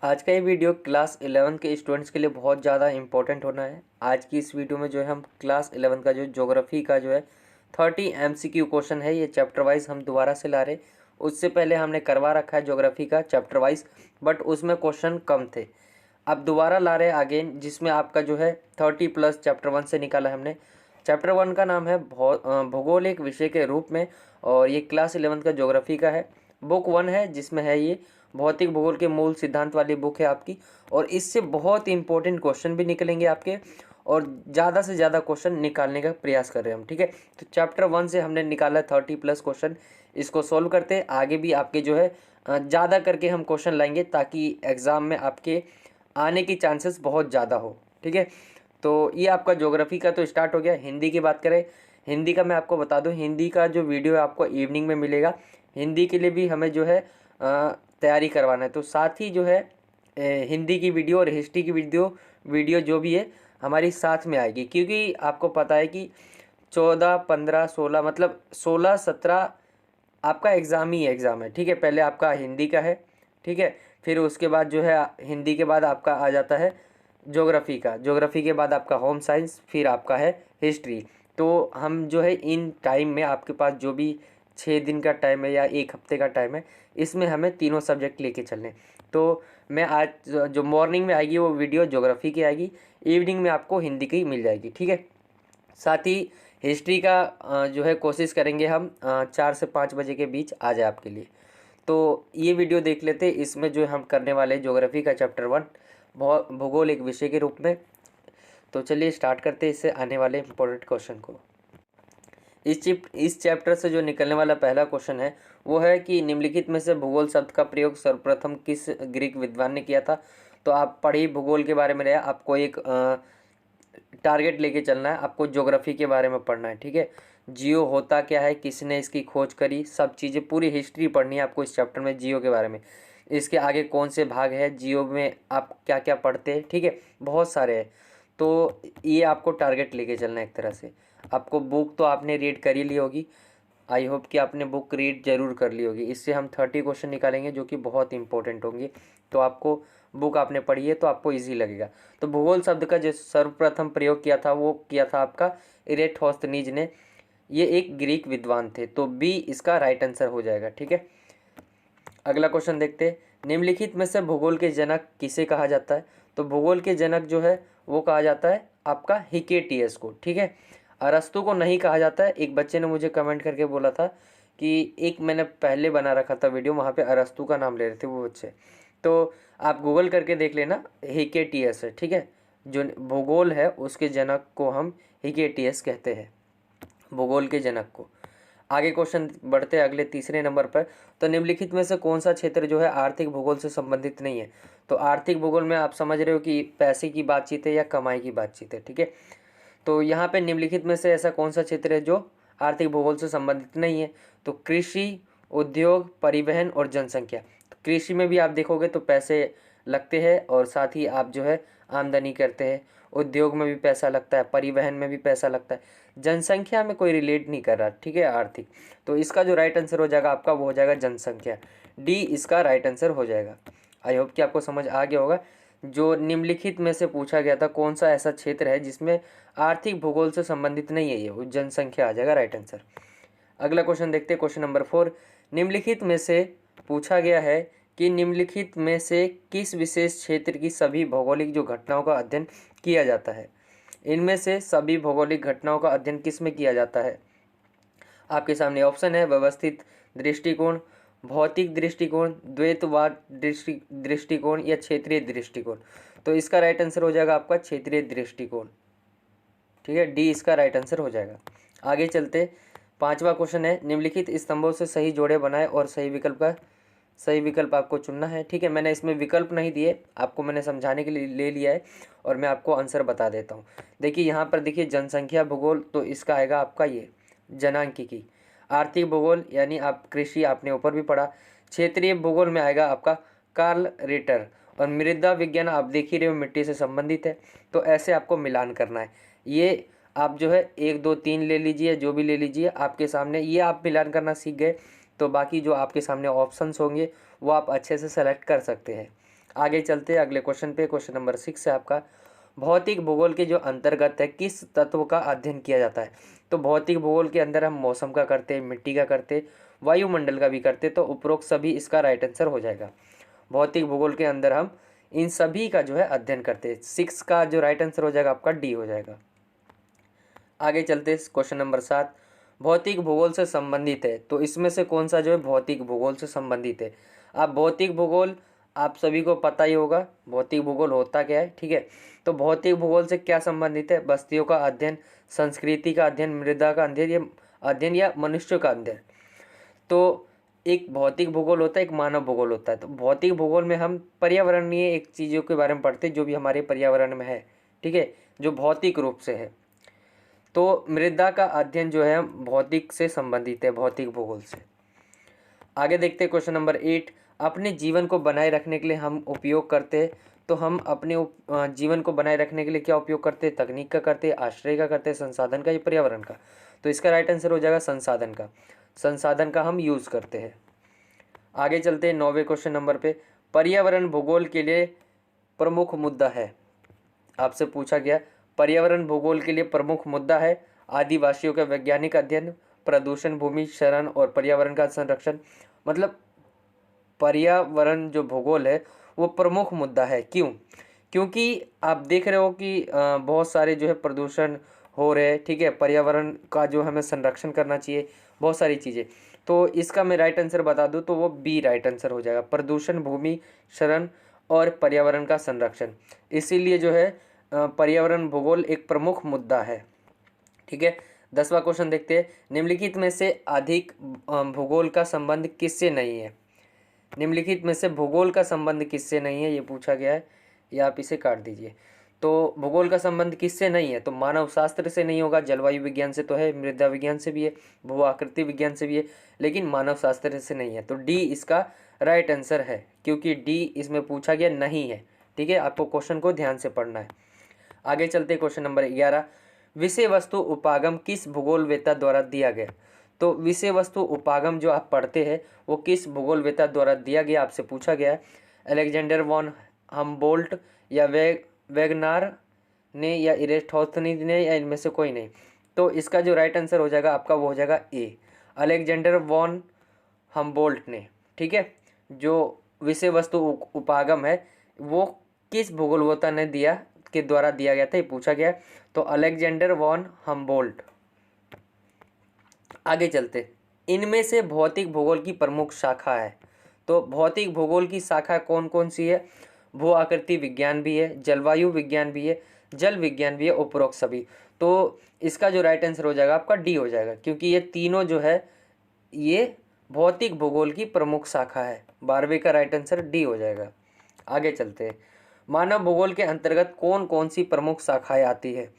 आज का ये वीडियो क्लास 11 के स्टूडेंट्स के लिए बहुत ज़्यादा इंपॉर्टेंट होना है। आज की इस वीडियो में जो है हम क्लास 11 का जो ज्योग्राफी का जो है 30 MCQ क्वेश्चन है, ये चैप्टर वाइज हम दोबारा से ला रहे। उससे पहले हमने करवा रखा है ज्योग्राफी का चैप्टर वाइज, बट उसमें क्वेश्चन कम थे। अब दोबारा ला रहे अगेन, जिसमें आपका जो है 30+ चैप्टर 1 से निकाला है हमने। चैप्टर 1 का नाम है भूगोल एक विषय के रूप में, और ये क्लास 11 का ज्योग्राफी का है। बुक 1 है, जिसमें है ये भौतिक भूगोल के मूल सिद्धांत वाली बुक है आपकी, और इससे बहुत इंपॉर्टेंट क्वेश्चन भी निकलेंगे आपके, और ज़्यादा से ज़्यादा क्वेश्चन निकालने का प्रयास कर रहे हैं हम। ठीक है, तो चैप्टर 1 से हमने निकाला 30+ क्वेश्चन। इसको सॉल्व करते हैं, आगे भी आपके जो है ज़्यादा करके हम क्वेश्चन लाएंगे, ताकि एग्ज़ाम में आपके आने की चांसेस बहुत ज़्यादा हो। ठीक है, तो ये आपका ज्योग्राफी का तो स्टार्ट हो गया। हिंदी की बात करें, हिंदी का मैं आपको बता दूं, हिंदी का जो वीडियो है आपको इवनिंग में मिलेगा। हिंदी के लिए भी हमें जो है तैयारी करवाना है, तो साथ ही जो है हिंदी की वीडियो और हिस्ट्री की वीडियो जो भी है हमारी साथ में आएगी, क्योंकि आपको पता है कि 14, 15, 16 मतलब 16, 17 आपका एग्ज़ाम ही एग्ज़ाम है। ठीक है, पहले आपका हिंदी का है, ठीक है, फिर उसके बाद जो है हिंदी के बाद आपका आ जाता है ज्योग्राफी का, ज्योग्राफी के बाद आपका होम साइंस, फिर आपका है हिस्ट्री। तो हम जो है इन टाइम में आपके पास जो भी 6 दिन का टाइम है या 1 हफ्ते का टाइम है, इसमें हमें तीनों सब्जेक्ट लेके चलने। तो मैं आज जो मॉर्निंग में आएगी वो वीडियो ज्योग्राफी की आएगी, इवनिंग में आपको हिंदी की मिल जाएगी। ठीक है, साथ ही हिस्ट्री का जो है कोशिश करेंगे हम 4 से 5 बजे के बीच आ जाए आपके लिए। तो ये वीडियो देख लेते, इसमें जो हम करने वाले ज्योग्राफी का चैप्टर 1 भूगोल एक विषय के रूप में। तो चलिए स्टार्ट करते हैं इससे आने वाले इंपॉर्टेंट क्वेश्चन को। इस चैप्टर से जो निकलने वाला पहला क्वेश्चन है वो है कि निम्नलिखित में से भूगोल शब्द का प्रयोग सर्वप्रथम किस ग्रीक विद्वान ने किया था। तो आप पढ़िए, भूगोल के बारे में रहे, आपको एक टारगेट लेके चलना है, आपको ज्योग्राफी के बारे में पढ़ना है। ठीक है, जियो होता क्या है, किसने इसकी खोज करी, सब चीज़ें पूरी हिस्ट्री पढ़नी है आपको इस चैप्टर में, जियो के बारे में। इसके आगे कौन से भाग है जियो में, आप क्या क्या पढ़ते हैं। ठीक है, बहुत सारे हैं, तो ये आपको टारगेट लेके चलना है एक तरह से। आपको बुक तो आपने रीड कर ही ली होगी, आई होप कि आपने बुक रीड जरूर कर ली होगी। इससे हम 30 क्वेश्चन निकालेंगे जो कि बहुत इंपॉर्टेंट होंगे। तो आपको बुक आपने पढ़ी है तो आपको इजी लगेगा। तो भूगोल शब्द का जो सर्वप्रथम प्रयोग किया था वो किया था आपका इरेटोस्थनीज ने। ये एक ग्रीक विद्वान थे, तो बी इसका राइट आंसर हो जाएगा। ठीक है, अगला क्वेश्चन देखते हैं। निम्नलिखित में से भूगोल के जनक किसे कहा जाता है। तो भूगोल के जनक जो है वो कहा जाता है आपका हिकेटियस को। ठीक है, अरस्तु को नहीं कहा जाता है। एक बच्चे ने मुझे कमेंट करके बोला था कि एक मैंने पहले बना रखा था वीडियो, वहाँ पे अरस्तु का नाम ले रहे थे वो बच्चे, तो आप गूगल करके देख लेना, हिकेटियस है। ठीक है, जो भूगोल है उसके जनक को हम हिकेटियस कहते हैं, भूगोल के जनक को। आगे क्वेश्चन बढ़ते हैं अगले तीसरे नंबर पर। तो निम्नलिखित में से कौन सा क्षेत्र जो है आर्थिक भूगोल से संबंधित नहीं है। तो आर्थिक भूगोल में आप समझ रहे हो कि पैसे की बातचीत है या कमाई की बातचीत है। ठीक है, तो यहाँ पे निम्नलिखित में से ऐसा कौन सा क्षेत्र है जो आर्थिक भूगोल से संबंधित नहीं है। तो कृषि, उद्योग, परिवहन और जनसंख्या। तो कृषि में भी आप देखोगे तो पैसे लगते हैं, और साथ ही आप जो है आमदनी करते हैं। उद्योग में भी पैसा लगता है, परिवहन में भी पैसा लगता है, जनसंख्या में कोई रिलेट नहीं कर रहा। ठीक है, आर्थिक। तो इसका जो राइट आंसर हो जाएगा आपका वो हो जाएगा जनसंख्या, डी इसका राइट आंसर हो जाएगा। आई होप कि आपको समझ आ गया होगा। जो निम्नलिखित में से पूछा गया था कौन सा ऐसा क्षेत्र है जिसमें आर्थिक भूगोल से संबंधित नहीं है, ये वो जनसंख्या आ जाएगा राइट आंसर। अगला क्वेश्चन देखते हैं, क्वेश्चन नंबर 4। निम्नलिखित में से पूछा गया है कि निम्नलिखित में से किस विशेष क्षेत्र की सभी भौगोलिक जो घटनाओं का अध्ययन किया जाता है। इनमें से सभी भौगोलिक घटनाओं का अध्ययन किस में किया जाता है। आपके सामने ऑप्शन है व्यवस्थित दृष्टिकोण, भौतिक दृष्टिकोण, द्वैतवाद दृष्टिकोण या क्षेत्रीय दृष्टिकोण। तो इसका राइट आंसर हो जाएगा आपका क्षेत्रीय दृष्टिकोण। ठीक है, डी इसका राइट आंसर हो जाएगा। आगे चलते, पांचवा क्वेश्चन है, निम्नलिखित स्तंभों से सही जोड़े बनाए और सही विकल्प आपको चुनना है। ठीक है, मैंने इसमें विकल्प नहीं दिए, आपको मैंने समझाने के लिए ले लिया है, और मैं आपको आंसर बता देता हूँ। देखिए यहाँ पर देखिए, जनसंख्या भूगोल, तो इसका आएगा आपका ये जनांकिकी। आर्थिक भूगोल यानी आप कृषि आपने ऊपर भी पढ़ा। क्षेत्रीय भूगोल में आएगा आपका कार्ल रिटर, और मृदा विज्ञान आप देख ही रहे हो मिट्टी से संबंधित है। तो ऐसे आपको मिलान करना है। ये आप जो है 1, 2, 3 ले लीजिए, जो भी ले लीजिए आपके सामने, ये आप मिलान करना सीख गए, तो बाकी जो आपके सामने ऑप्शंस होंगे वो आप अच्छे से सेलेक्ट कर सकते हैं। आगे चलते हैं अगले क्वेश्चन पे। क्वेश्चन नंबर 6 है आपका, भौतिक भूगोल के जो अंतर्गत है किस तत्व का अध्ययन किया जाता है। तो भौतिक भूगोल के अंदर हम मौसम का करते हैं, मिट्टी का करते, वायुमंडल का भी करते, तो उपरोक्त सभी इसका राइट आंसर हो जाएगा। भौतिक भूगोल के अंदर हम इन सभी का जो है अध्ययन करते हैं। 6 का जो राइट आंसर हो जाएगा आपका डी हो जाएगा। आगे चलते क्वेश्चन नंबर 7, भौतिक भूगोल से संबंधित है, तो इसमें से कौन सा जो है भौतिक भूगोल से संबंधित है। अब भौतिक भूगोल आप सभी को पता ही होगा भौतिक भूगोल होता क्या है, ठीक है। तो भौतिक भूगोल से क्या संबंधित है, बस्तियों का अध्ययन, संस्कृति का अध्ययन, मृदा का अध्ययन या मनुष्य का अध्ययन। तो एक भौतिक भूगोल होता है, एक मानव भूगोल होता है। तो भौतिक भूगोल में हम पर्यावरणीय एक चीज़ों के बारे में पढ़ते हैं जो भी हमारे पर्यावरण में है, ठीक है, जो भौतिक रूप से है। तो मृदा का अध्ययन जो है भौतिक से संबंधित है, भौतिक भूगोल से। आगे देखते हैं क्वेश्चन नंबर 8, अपने जीवन को बनाए रखने के लिए हम उपयोग करते हैं। तो हम अपने जीवन को बनाए रखने के लिए क्या उपयोग करते हैं, तकनीक का करते हैं, आश्रय का करते हैं, संसाधन का या पर्यावरण का। तो इसका राइट आंसर हो जाएगा संसाधन का। संसाधन का हम यूज़ करते हैं। आगे चलते हैं 9वें क्वेश्चन नंबर पे, पर्यावरण भूगोल के लिए प्रमुख मुद्दा है। आपसे पूछा गया पर्यावरण भूगोल के लिए प्रमुख मुद्दा है आदिवासियों का वैज्ञानिक अध्ययन, प्रदूषण, भूमि क्षरण और पर्यावरण का संरक्षण। मतलब पर्यावरण जो भूगोल है वो प्रमुख मुद्दा है। क्यों? क्योंकि आप देख रहे हो कि बहुत सारे जो है प्रदूषण हो रहे हैं, ठीक है, पर्यावरण का जो हमें संरक्षण करना चाहिए, बहुत सारी चीज़ें। तो इसका मैं राइट आंसर बता दूं तो वो बी राइट आंसर हो जाएगा, प्रदूषण, भूमि क्षरण और पर्यावरण का संरक्षण। इसीलिए जो है पर्यावरण भूगोल एक प्रमुख मुद्दा है, ठीक है। 10वां क्वेश्चन देखते हैं, निम्नलिखित में से अधिक भूगोल का संबंध किससे नहीं है। निम्नलिखित में से भूगोल का संबंध किससे नहीं है, ये पूछा गया है, या आप इसे काट दीजिए। तो भूगोल का संबंध किससे नहीं है, तो मानव शास्त्र से नहीं होगा, जलवायु विज्ञान से तो है, मृदा विज्ञान से भी है, भू आकृति विज्ञान से भी है, लेकिन मानव शास्त्र से नहीं है। तो डी इसका राइट आंसर है, क्योंकि डी इसमें पूछा गया नहीं है, ठीक है। आपको क्वेश्चन को ध्यान से पढ़ना है। आगे चलते क्वेश्चन नंबर 11, विषय वस्तु उपागम किस भूगोलवेत्ता द्वारा दिया गया। तो विषय वस्तु उपागम जो आप पढ़ते हैं वो किस भूगोलवेत्ता द्वारा दिया गया, आपसे पूछा गया है। अलेक्जेंडर वॉन हमबोल्ट या वेगनार ने या इरेस्टोस्थनीज ने या इनमें से कोई नहीं। तो इसका जो राइट आंसर हो जाएगा आपका वो हो जाएगा ए, अलेक्जेंडर वॉन हमबोल्ट ने, ठीक है। जो विषय वस्तु उपागम है वो किस भूगोलवेत्ता ने दिया के द्वारा दिया गया था, ये पूछा गया। तो अलेक्जेंडर वॉन हमबोल्ट। आगे चलते, इनमें से भौतिक भूगोल की प्रमुख शाखा है। तो भौतिक भूगोल की शाखा कौन कौन सी है, भू आकृति विज्ञान भी है, जलवायु विज्ञान भी है, जल विज्ञान भी है, उपरोक्त सभी। तो इसका जो राइट आंसर हो जाएगा आपका डी हो जाएगा, क्योंकि ये तीनों जो है ये भौतिक भूगोल की प्रमुख शाखा है। 12वें का राइट आंसर डी हो जाएगा। आगे चलते हैं, मानव भूगोल के अंतर्गत कौन कौन सी प्रमुख शाखाएं आती है।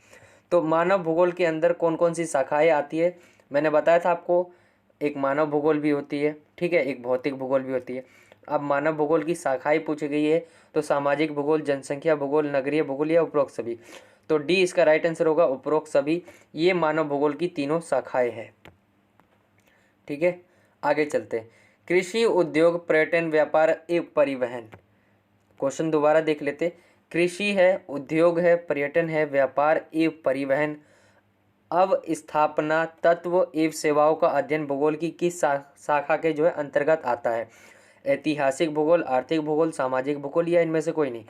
तो मानव भूगोल के अंदर कौन कौन सी शाखाएं आती है, मैंने बताया था आपको, एक मानव भूगोल भी होती है, ठीक है, एक भौतिक भूगोल भी होती है। अब मानव भूगोल की शाखाएं पूछी गई है, तो सामाजिक भूगोल, जनसंख्या भूगोल, नगरीय भूगोल या उपरोक्त सभी। तो डी इसका राइट आंसर होगा, उपरोक्त सभी। ये मानव भूगोल की तीनों शाखाएं हैं, ठीक है। आगे चलते हैं, कृषि, उद्योग, पर्यटन, व्यापार एवं परिवहन। क्वेश्चन दोबारा देख लेते, कृषि है, उद्योग है, पर्यटन है, व्यापार एवं परिवहन, अवस्थापना, तत्व एवं सेवाओं का अध्ययन भूगोल की किस शाखा के जो है अंतर्गत आता है। ऐतिहासिक भूगोल, आर्थिक भूगोल, सामाजिक भूगोल या इनमें से कोई नहीं।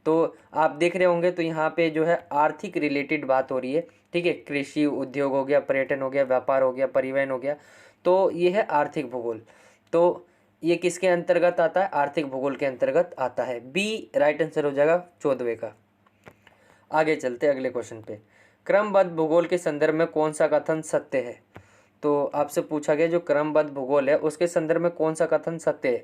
तो आप देख रहे होंगे तो यहाँ पे जो है आर्थिक रिलेटेड बात हो रही है, ठीक है। कृषि, उद्योग हो गया, पर्यटन हो गया, व्यापार हो गया, परिवहन हो गया, तो ये है आर्थिक भूगोल। तो ये किसके अंतर्गत आता है, आर्थिक भूगोल के अंतर्गत आता है। बी राइट आंसर हो जाएगा 14वें का। आगे चलते अगले क्वेश्चन पे, क्रमबद्ध भूगोल के संदर्भ में कौन सा कथन सत्य है। तो आपसे पूछा गया जो क्रमबद्ध भूगोल है उसके संदर्भ में कौन सा कथन सत्य है।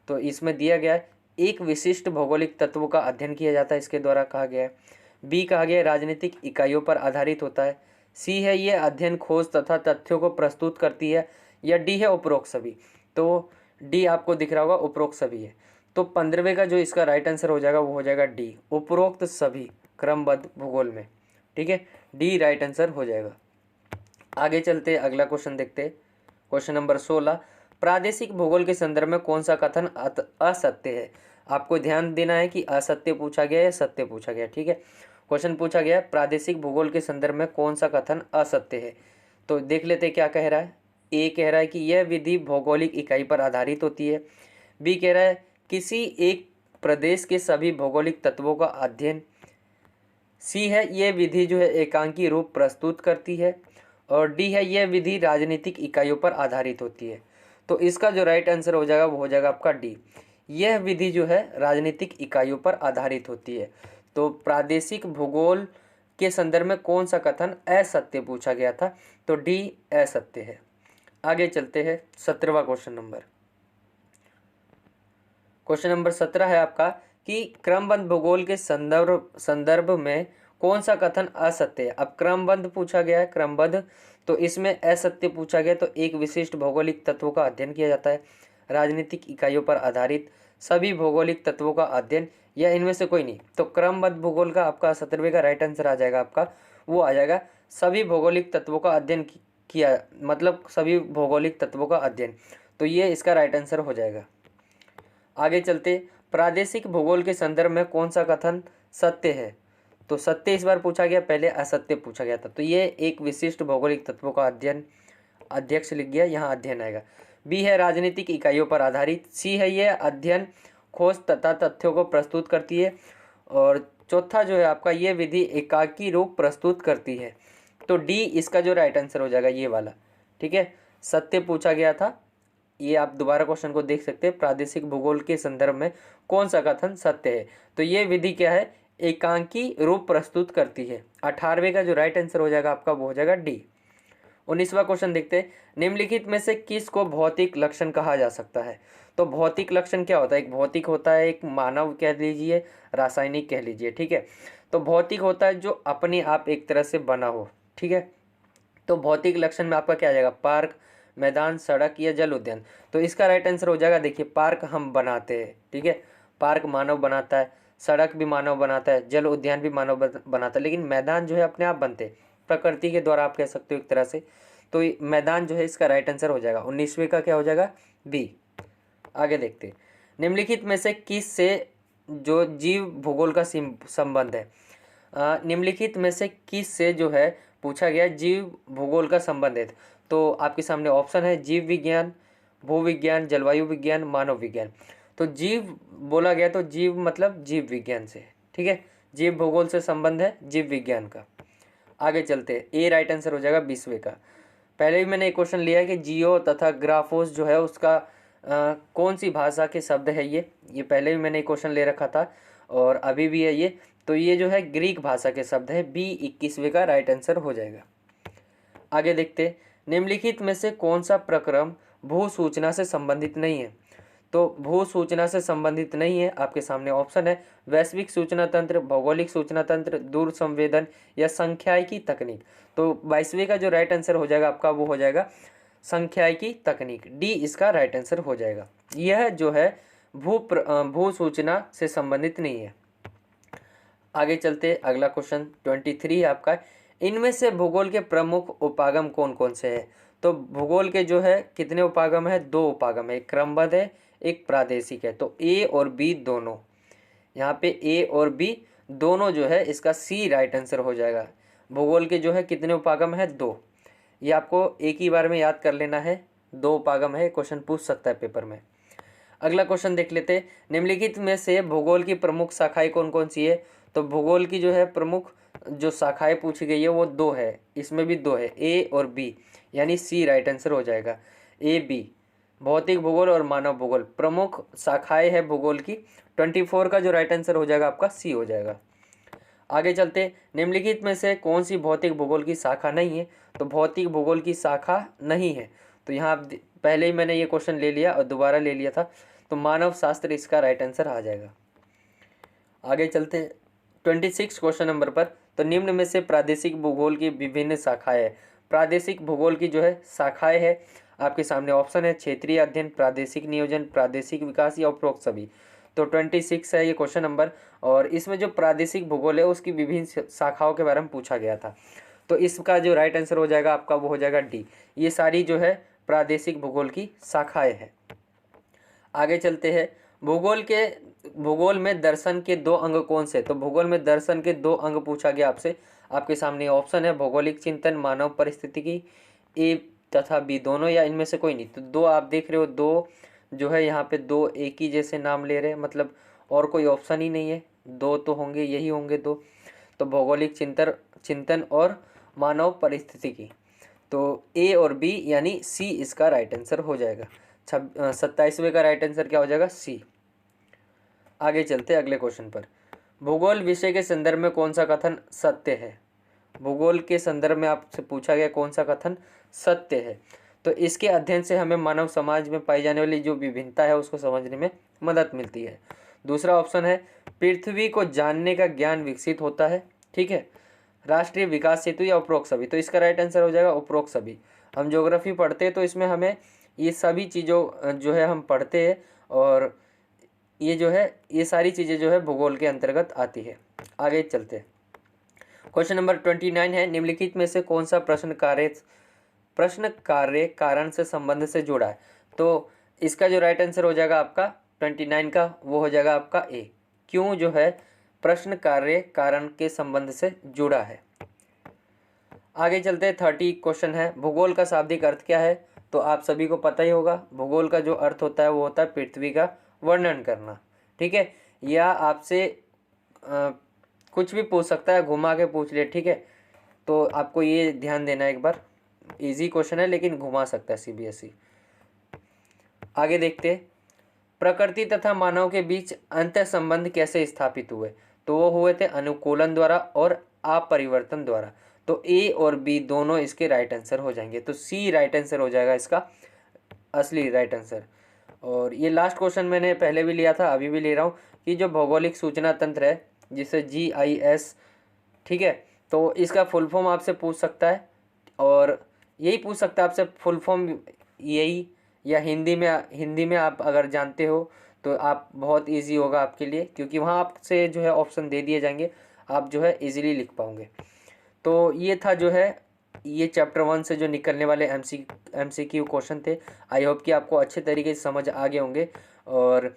तो इसमें दिया गया है एक विशिष्ट भौगोलिक तत्व का अध्ययन किया जाता है, इसके द्वारा कहा गया है। बी कहा गया है राजनीतिक इकाइयों पर आधारित होता है। सी है ये अध्ययन खोज तथा तथ्यों को प्रस्तुत करती है, या डी है उपरोक्त सभी। तो डी आपको दिख रहा होगा उपरोक्त सभी है। तो 15वें का जो इसका राइट आंसर हो जाएगा वो हो जाएगा डी, उपरोक्त सभी क्रमबद्ध भूगोल में, ठीक है। डी राइट आंसर हो जाएगा। आगे चलते अगला क्वेश्चन देखते, क्वेश्चन नंबर 16, प्रादेशिक भूगोल के संदर्भ में कौन सा कथन असत्य है। आपको ध्यान देना है कि असत्य पूछा गया या सत्य पूछा गया। ठीक है, क्वेश्चन पूछा गया प्रादेशिक भूगोल के संदर्भ में कौन सा कथन असत्य है। तो देख लेते क्या कह रहा है। ए कह रहा है कि यह विधि भौगोलिक इकाई पर आधारित होती है। बी कह रहा है किसी एक प्रदेश के सभी भौगोलिक तत्वों का अध्ययन। सी है यह विधि जो है एकांकी रूप प्रस्तुत करती है। और डी है यह विधि राजनीतिक इकाइयों पर आधारित होती है। तो इसका जो राइट आंसर हो जाएगा वो हो जाएगा आपका डी, यह विधि जो है राजनीतिक इकाइयों पर आधारित होती है। तो प्रादेशिक भूगोल के संदर्भ में कौन सा कथन असत्य पूछा गया था, तो डी असत्य है। आगे चलते हैं 17वां क्वेश्चन नंबर। क्वेश्चन नंबर 17 है आपका कि क्रमबद्ध भूगोल के संदर्भ में कौन सा कथन असत्य है। अब क्रमबद्ध पूछा गया है, क्रमबद्ध, तो इसमें असत्य पूछा गया। तो एक विशिष्ट भौगोलिक तत्वों का अध्ययन किया जाता है, राजनीतिक इकाइयों पर आधारित, सभी भौगोलिक तत्वों का अध्ययन, या इनमें से कोई नहीं। तो क्रमबद्ध भूगोल का आपका 17वें का राइट आंसर आ जाएगा आपका, वो आ जाएगा सभी भौगोलिक तत्वों का अध्ययन किया, मतलब सभी भौगोलिक तत्वों का अध्ययन। तो ये इसका राइट आंसर हो जाएगा। आगे चलते, प्रादेशिक भूगोल के संदर्भ में कौन सा कथन सत्य है। तो सत्य इस बार पूछा गया, पहले असत्य पूछा गया था। तो ये एक विशिष्ट भौगोलिक तत्वों का अध्ययन, अध्यक्ष लिख गया, यहाँ अध्ययन आएगा। बी है राजनीतिक इकाइयों पर आधारित। सी है ये अध्ययन खोज तथा तथ्यों को प्रस्तुत करती है। और चौथा जो है आपका ये विधि एकाकी रूप प्रस्तुत करती है। तो डी इसका जो राइट आंसर हो जाएगा ये वाला। ठीक है, सत्य पूछा गया था, ये आप दोबारा क्वेश्चन को देख सकते हैं, प्रादेशिक भूगोल के संदर्भ में कौन सा कथन सत्य है। तो ये विधि क्या है, एकांकी रूप प्रस्तुत करती है। 18वें का जो राइट आंसर हो जाएगा आपका वो हो जाएगा डी। 19वां क्वेश्चन देखते हैं, निम्नलिखित में से किस को भौतिक लक्षण कहा जा सकता है। तो भौतिक लक्षण क्या होता है, एक भौतिक होता है, एक मानव कह लीजिए, रासायनिक कह लीजिए। ठीक है, तो भौतिक होता है जो अपने आप एक तरह से बना हो। ठीक है, तो भौतिक लक्षण में आपका क्या आ जाएगा, पार्क, मैदान, सड़क या जल उद्यान। तो इसका राइट आंसर हो जाएगा, देखिए पार्क हम बनाते हैं। ठीक है, पार्क मानव बनाता है, सड़क भी मानव बनाता है, जल उद्यान भी मानव बनाता है, लेकिन मैदान जो है अपने आप बनते हैं, प्रकृति के द्वारा आप कह सकते हो एक तरह से। तो मैदान जो है इसका राइट आंसर हो जाएगा। 19वें का क्या हो जाएगा, बी। आगे देखते हैं, निम्नलिखित में से किस से जो जीव भूगोल का संबंध है। निम्नलिखित में से किस से जो है पूछा गया जीव भूगोल का संबंध है। तो आपके सामने ऑप्शन है जीव विज्ञान, भूविज्ञान, जलवायु विज्ञान, मानव विज्ञान। तो जीव बोला गया तो जीव मतलब जीव विज्ञान से। ठीक है, जीव भूगोल से संबंध है जीव विज्ञान का। आगे चलते हैं, ए राइट आंसर हो जाएगा 20वें का। पहले भी मैंने एक क्वेश्चन लिया है कि जियो तथा ग्राफोस जो है उसका कौन सी भाषा के शब्द है। ये पहले भी मैंने एक क्वेश्चन ले रखा था और अभी भी है ये। तो ये जो है ग्रीक भाषा के शब्द है, बी 21वें का राइट आंसर हो जाएगा। आगे देखते, निम्नलिखित में से कौन सा प्रक्रम भू सूचना से संबंधित नहीं है। तो भू सूचना से संबंधित नहीं है, आपके सामने ऑप्शन है वैश्विक सूचना तंत्र, भौगोलिक सूचना तंत्र, दूर संवेदन या सांख्यिकी तकनीक। तो 22वें का जो राइट आंसर हो जाएगा आपका वो हो जाएगा सांख्यिकी तकनीक, डी इसका राइट आंसर हो जाएगा। यह जो है भू सूचना से संबंधित नहीं है। आगे चलते, अगला क्वेश्चन 23 है आपका, इनमें से भूगोल के प्रमुख उपागम कौन कौन से हैं। तो भूगोल के जो है कितने उपागम है, 2 उपागम है, एक क्रमबद्ध है, एक प्रादेशिक है। तो ए और बी दोनों, यहाँ पे ए और बी दोनों जो है इसका सी राइट आंसर हो जाएगा। भूगोल के जो है कितने उपागम है, 2। ये आपको एक ही बार में याद कर लेना है, 2 उपागम है, क्वेश्चन पूछ सकता है पेपर में। अगला क्वेश्चन देख लेते हैं, निम्नलिखित में से भूगोल की प्रमुख शाखाएं कौन कौन सी है। तो भूगोल की जो है प्रमुख जो शाखाएं पूछी गई है वो 2 है, इसमें भी 2 है, ए और बी, यानी सी राइट आंसर हो जाएगा, ए बी। भौतिक भूगोल और मानव भूगोल प्रमुख शाखाएं है भूगोल की। 24 का जो राइट आंसर हो जाएगा आपका सी हो जाएगा। आगे चलते, निम्नलिखित में से कौन सी भौतिक भूगोल की शाखा नहीं है। तो भौतिक भूगोल की शाखा नहीं है, तो यहाँ पहले ही मैंने ये क्वेश्चन ले लिया और दोबारा ले लिया था, तो मानव शास्त्र इसका राइट आंसर आ जाएगा। आगे चलते 26 क्वेश्चन नंबर पर, तो निम्न में से प्रादेशिक भूगोल की विभिन्न शाखाएं है। प्रादेशिक भूगोल की जो है शाखाएं है, आपके सामने ऑप्शन है क्षेत्रीय अध्ययन, प्रादेशिक नियोजन, प्रादेशिक विकास या उपरोक्त सभी। तो 26 है ये क्वेश्चन नंबर, और इसमें जो प्रादेशिक भूगोल है उसकी विभिन्न शाखाओं के बारे में पूछा गया था। तो इसका जो राइट आंसर हो जाएगा आपका वो हो जाएगा डी, ये सारी जो है प्रादेशिक भूगोल की शाखाएं हैं। आगे चलते हैं, भूगोल में दर्शन के 2 अंग कौन से? तो भूगोल में दर्शन के 2 अंग पूछा गया आपसे। आपके सामने ऑप्शन है भौगोलिक चिंतन, मानव परिस्थितिकी, ए तथा बी दोनों या इनमें से कोई नहीं। तो 2 आप देख रहे हो, 2 जो है यहाँ पे 2 एक ही जैसे नाम ले रहे हैं, मतलब और कोई ऑप्शन ही नहीं है। 2 तो होंगे, यही होंगे 2। तो भौगोलिक चिंतन और मानव परिस्थितिकी। तो ए और बी यानी सी इसका राइट आंसर हो जाएगा। 27वें का राइट आंसर क्या हो जाएगा? सी। आगे चलते अगले क्वेश्चन पर। भूगोल विषय के संदर्भ में कौन सा कथन सत्य है? भूगोल के संदर्भ में आपसे पूछा गया कौन सा कथन सत्य है। तो इसके अध्ययन से हमें मानव समाज में पाई जाने वाली जो विभिन्नता है उसको समझने में मदद मिलती है। दूसरा ऑप्शन है पृथ्वी को जानने का ज्ञान विकसित होता है। ठीक है, राष्ट्रीय विकास हेतु या उपरोक्त सभी। तो इसका राइट आंसर हो जाएगा उपरोक्त सभी। हम ज्योग्राफी पढ़ते हैं तो इसमें हमें ये सभी चीज़ों जो है हम पढ़ते हैं, और ये जो है ये सारी चीज़ें जो है भूगोल के अंतर्गत आती है। आगे चलते हैं। क्वेश्चन नंबर 29 है निम्नलिखित में से कौन सा प्रश्न कार्य कारण से संबंध से जुड़ा है? तो इसका जो राइट आंसर हो जाएगा आपका 29 का वो हो जाएगा आपका ए। क्यों जो है प्रश्न कार्य कारण के संबंध से जुड़ा है। आगे चलते हैं। 30 क्वेश्चन है भूगोल का शाब्दिक अर्थ क्या है? तो आप सभी को पता ही होगा भूगोल का जो अर्थ होता है वो होता है पृथ्वी का वर्णन करना। ठीक है, या आपसे कुछ भी पूछ सकता है, घुमा के पूछ ले। ठीक है, तो आपको ये ध्यान देना एक बार, इजी क्वेश्चन है लेकिन घुमा सकता है CBSE। आगे देखते हैं। प्रकृति तथा मानव के बीच अंतः संबंध कैसे स्थापित हुए? तो वो हुए थे अनुकूलन द्वारा और अपरिवर्तन द्वारा। तो ए और बी दोनों इसके राइट आंसर हो जाएंगे। तो सी राइट आंसर हो जाएगा इसका असली राइट आंसर। और ये लास्ट क्वेश्चन मैंने पहले भी लिया था, अभी भी ले रहा हूँ, कि जो भौगोलिक सूचना तंत्र है जिसे GIS, ठीक है, तो इसका फुल फॉर्म आपसे पूछ सकता है, और यही पूछ सकता है आपसे फुल फॉर्म यही, या हिंदी में आप अगर जानते हो तो आप बहुत इजी होगा आपके लिए, क्योंकि वहाँ आपसे जो है ऑप्शन दे दिए जाएंगे, आप जो है इजीली लिख पाओगे। तो ये था जो है ये चैप्टर 1 से जो निकलने वाले MCQ क्वेश्चन थे। आई होप कि आपको अच्छे तरीके से समझ आ गए होंगे। और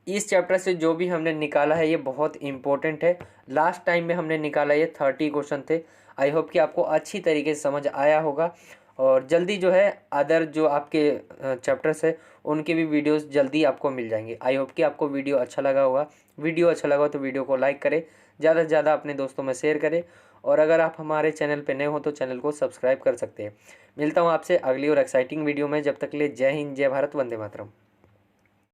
इस चैप्टर से जो भी हमने निकाला है ये बहुत इंपॉर्टेंट है। लास्ट टाइम में हमने निकाला ये 30 क्वेश्चन थे। आई होप कि आपको अच्छी तरीके से समझ आया होगा। और जल्दी जो है अदर जो आपके चैप्टर्स है उनके भी वीडियोस जल्दी आपको मिल जाएंगे। आई होप कि आपको वीडियो अच्छा लगा होगा। वीडियो अच्छा लगा तो वीडियो को लाइक करें, ज़्यादा से ज़्यादा अपने दोस्तों में शेयर करें, और अगर आप हमारे चैनल पे नए हो तो चैनल को सब्सक्राइब कर सकते हैं। मिलता हूँ आपसे अगली और एक्साइटिंग वीडियो में। जब तक के लिए जय हिंद, जय भारत, वंदे मातरम।